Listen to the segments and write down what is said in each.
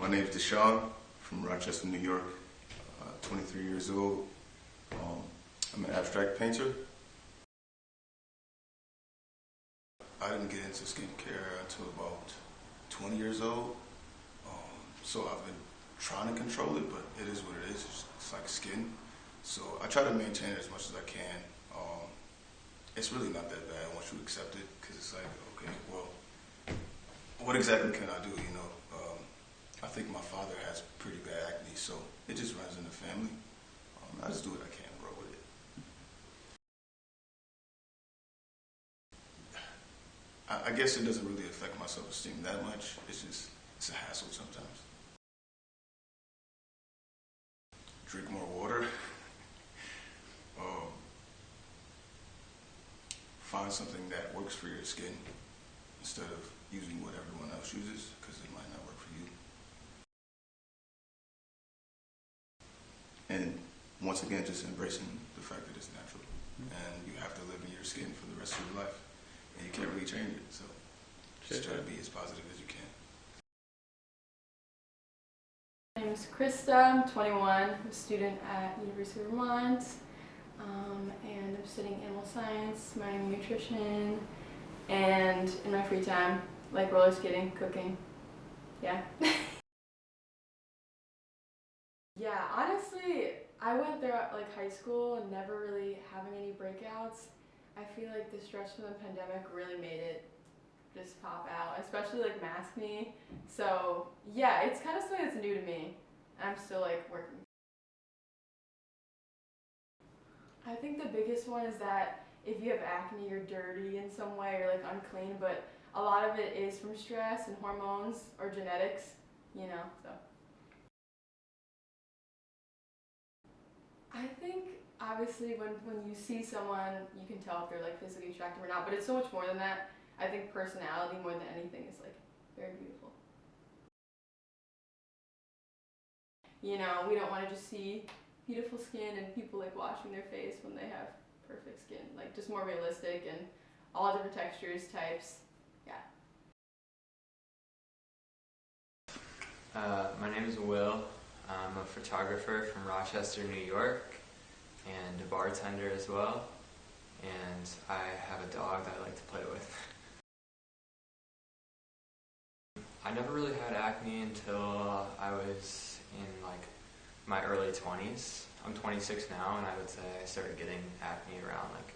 My name is Deshawn from Rochester, New York. 23 years old. I'm an abstract painter. I didn't get into skincare until about 20 years old. So I've been trying to control it, but it is what it is. It's like skin. So I try to maintain it as much as I can. It's really not that bad once you accept it, because it's like, okay, well, what exactly can I do, you know? I think my father has pretty bad acne, so it just runs in the family. I just do what I can, bro, with it. I guess it doesn't really affect my self-esteem that much. It's a hassle sometimes. Drink more water. Find something that works for your skin instead of using what everyone else uses, because it might not work for you. And once again, just embracing the fact that it's natural, and you have to live in your skin for the rest of your life, and you can't really change it. So just try to be as positive as you can. My name is Krista. I'm 21. I'm a student at University of Vermont, and I'm studying animal science, minoring nutrition, and in my free time, like roller skating, cooking. Yeah. Yeah, honestly, I went throughout like high school and never really having any breakouts. I feel like the stress from the pandemic really made it just pop out, especially like mask me. So yeah, it's kind of something that's new to me. I'm still like working. I think the biggest one is that if you have acne, you're dirty in some way or like unclean, but a lot of it is from stress and hormones or genetics, you know, so. I think obviously when you see someone, you can tell if they're like physically attractive or not, but it's so much more than that. I think personality more than anything is like very beautiful. You know, we don't want to just see beautiful skin and people like washing their face when they have perfect skin. Like just more realistic and all different textures, types. Yeah. My name is Will. I'm a photographer from Rochester, New York, and a bartender as well. And I have a dog that I like to play with. I never really had acne until I was in like my early 20s. I'm 26 now, and I would say I started getting acne around like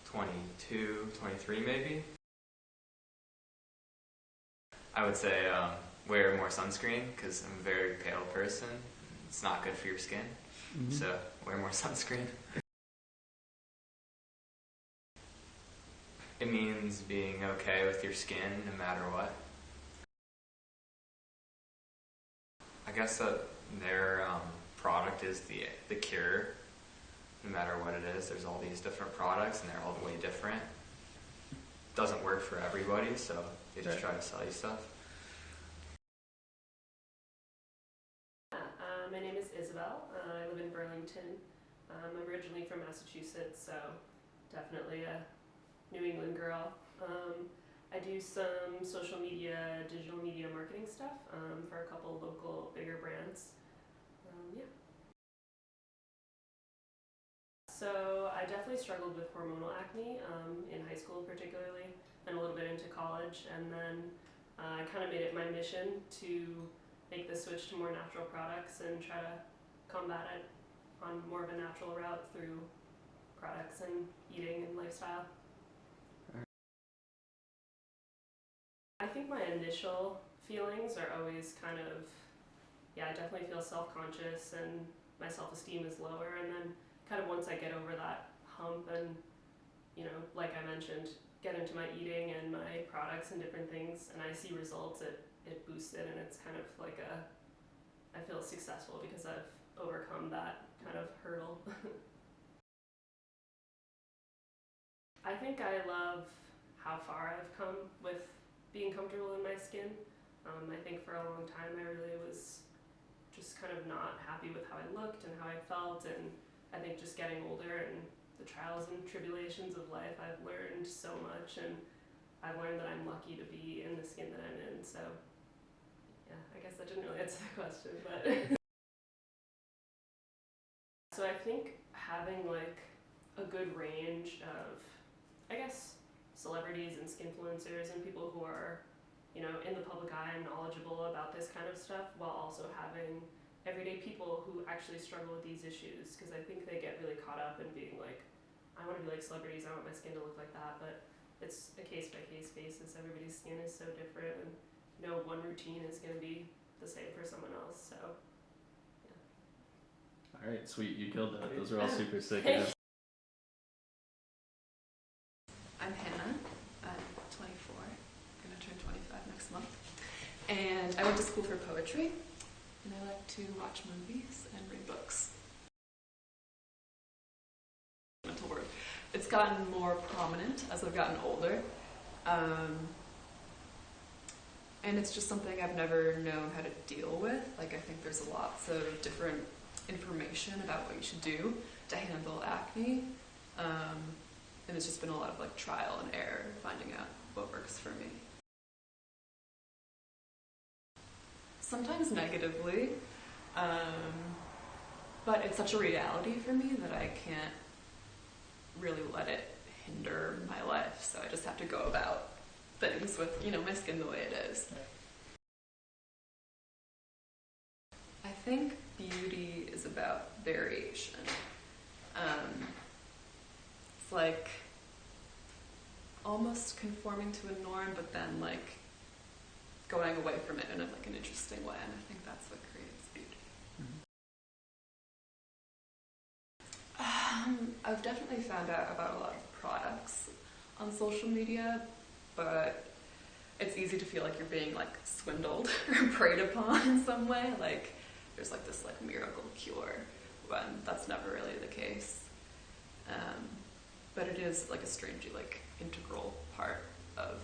22, 23 maybe. I would say wear more sunscreen, because I'm a very pale person. It's not good for your skin, so wear more sunscreen. It means being okay with your skin no matter what. I guess that their product is the cure, no matter what it is. There's all these different products and they're all way different. Doesn't work for everybody, so they just try to sell you stuff. My name is Isabelle. I live in Burlington. I'm originally from Massachusetts, so definitely a New England girl. I do some social media, digital media marketing stuff for a couple local bigger brands. Yeah. So I definitely struggled with hormonal acne in high school particularly, and a little bit into college, and then I kind of made it my mission to make the switch to more natural products and try to combat it on more of a natural route through products and eating and lifestyle. I think my initial feelings are always kind of, yeah, I definitely feel self-conscious and my self-esteem is lower, and then kind of once I get over that hump and, you know, like I mentioned, get into my eating and my products and different things and I see results, it boosts it, and it's kind of like I feel successful because I've overcome that kind of hurdle. I think I love how far I've come with being comfortable in my skin. I think for a long time I really was just kind of not happy with how I looked and how I felt, and I think just getting older and the trials and tribulations of life, I've learned so much, and I've learned that I'm lucky to be in the skin that I'm in, so yeah, I guess that didn't really answer the question, but so I think having like a good range of, I guess, celebrities and skinfluencers and people who are, you know, in the public eye and knowledgeable about this kind of stuff, while also having everyday people who actually struggle with these issues, because I think they get really caught up in being like, I want to be like celebrities, I want my skin to look like that, but it's a case-by-case basis. Everybody's skin is so different, and no one routine is going to be the same for someone else, so yeah. All right, sweet, you killed that. Those are all super sick. I'm Hannah. I'm 24. I'm gonna turn 25 next month. And I went to school for poetry, and I like to watch movies and read books. Mental word. It's gotten more prominent as I've gotten older. And it's just something I've never known how to deal with. Like, I think there's lots of different information about what you should do to handle acne. And it's just been a lot of like trial and error, finding out what works for me. Sometimes negatively, but it's such a reality for me that I can't really let it hinder my life. So I just have to go about things with, you know, my skin the way it is. I think beauty is about variation. It's like almost conforming to a norm, but then like going away from it in like an interesting way, and I think that's what creates beauty. I've definitely found out about a lot of products on social media, but it's easy to feel like you're being like swindled or preyed upon in some way. Like there's like this like miracle cure, when that's never really the case. But it is like a strangely like integral part of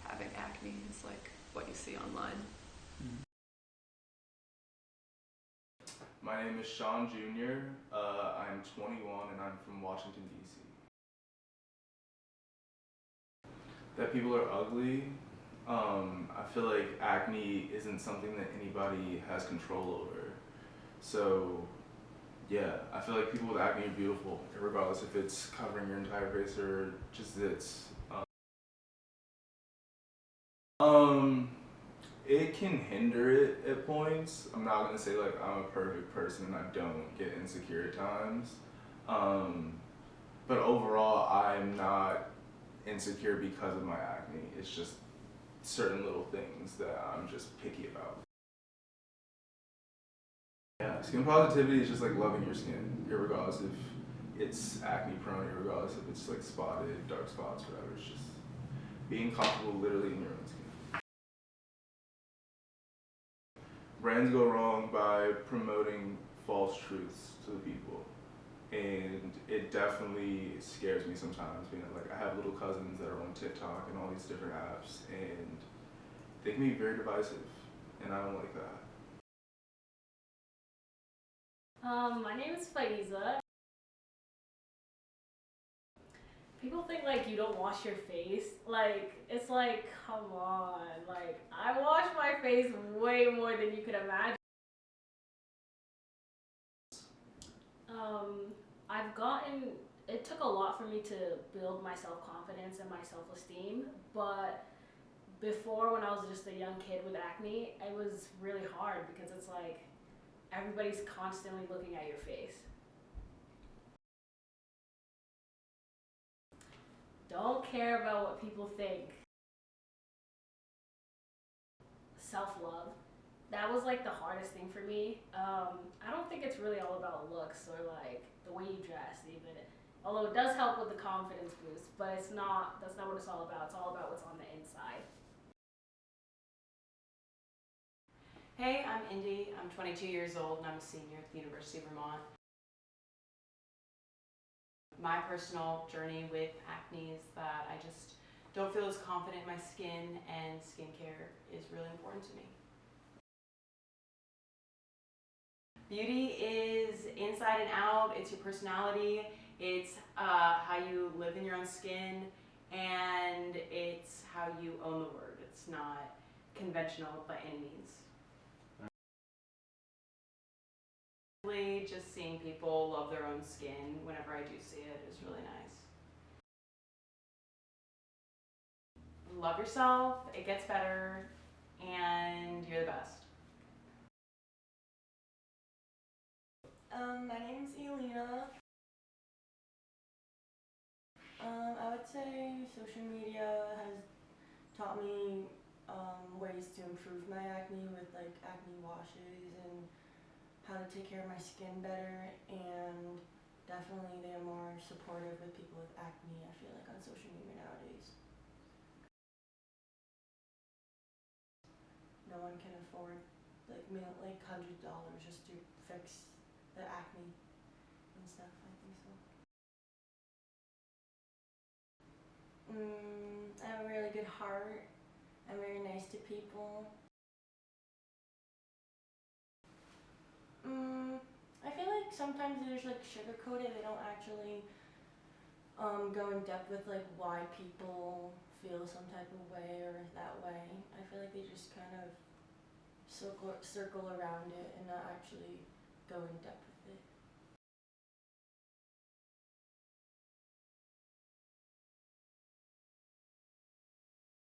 having acne. It's like what you see online. My name is Shawn Jr. I'm 21 and I'm from Washington, D.C. That people are ugly. I feel like acne isn't something that anybody has control over. So yeah, I feel like people with acne are beautiful, regardless if it's covering your entire face or just zits. It can hinder it at points. I'm not gonna say like I'm a perfect person and I don't get insecure at times. But overall, I'm not insecure because of my acne. It's just certain little things that I'm just picky about. Yeah, skin positivity is just like loving your skin, irregardless if it's acne prone, irregardless if it's like spotted, dark spots, whatever. It's just being comfortable literally in your own skin. Brands go wrong by promoting false truths to the people. And it definitely scares me sometimes, being like I have little cousins that are on TikTok and all these different apps, and they can be very divisive, and I don't like that. My name is Faye. People think like you don't wash your face. Like, it's like, come on. Like, I wash my face way more than you could imagine. It took a lot for me to build my self-confidence and my self-esteem, but before, when I was just a young kid with acne, it was really hard because it's like everybody's constantly looking at your face. Don't care about what people think. Self-love. That was like the hardest thing for me. I don't think it's really all about looks or like the way you dress even. Although it does help with the confidence boost, but that's not what it's all about. It's all about what's on the inside. Hey, I'm Indy. I'm 22 years old and I'm a senior at the University of Vermont. My personal journey with acne is that I just don't feel as confident in my skin, and skincare is really important to me. Beauty is inside and out. It's your personality. It's how you live in your own skin, and it's how you own the word. It's not conventional by any means. Really, just seeing people love their own skin whenever I do see it is really nice. Love yourself, it gets better, and you're the best. My name's Elena. I would say social media has taught me ways to improve my acne with like acne washes and how to take care of my skin better, and definitely they are more supportive with people with acne, I feel like, on social media nowadays. No one can afford like $100 just to fix the acne and stuff, I think so. I have a really good heart. I'm very nice to people. I feel like sometimes there's like sugarcoated. They don't actually go in depth with like why people feel some type of way or that way. I feel like they just kind of circle around it and not actually go in depth with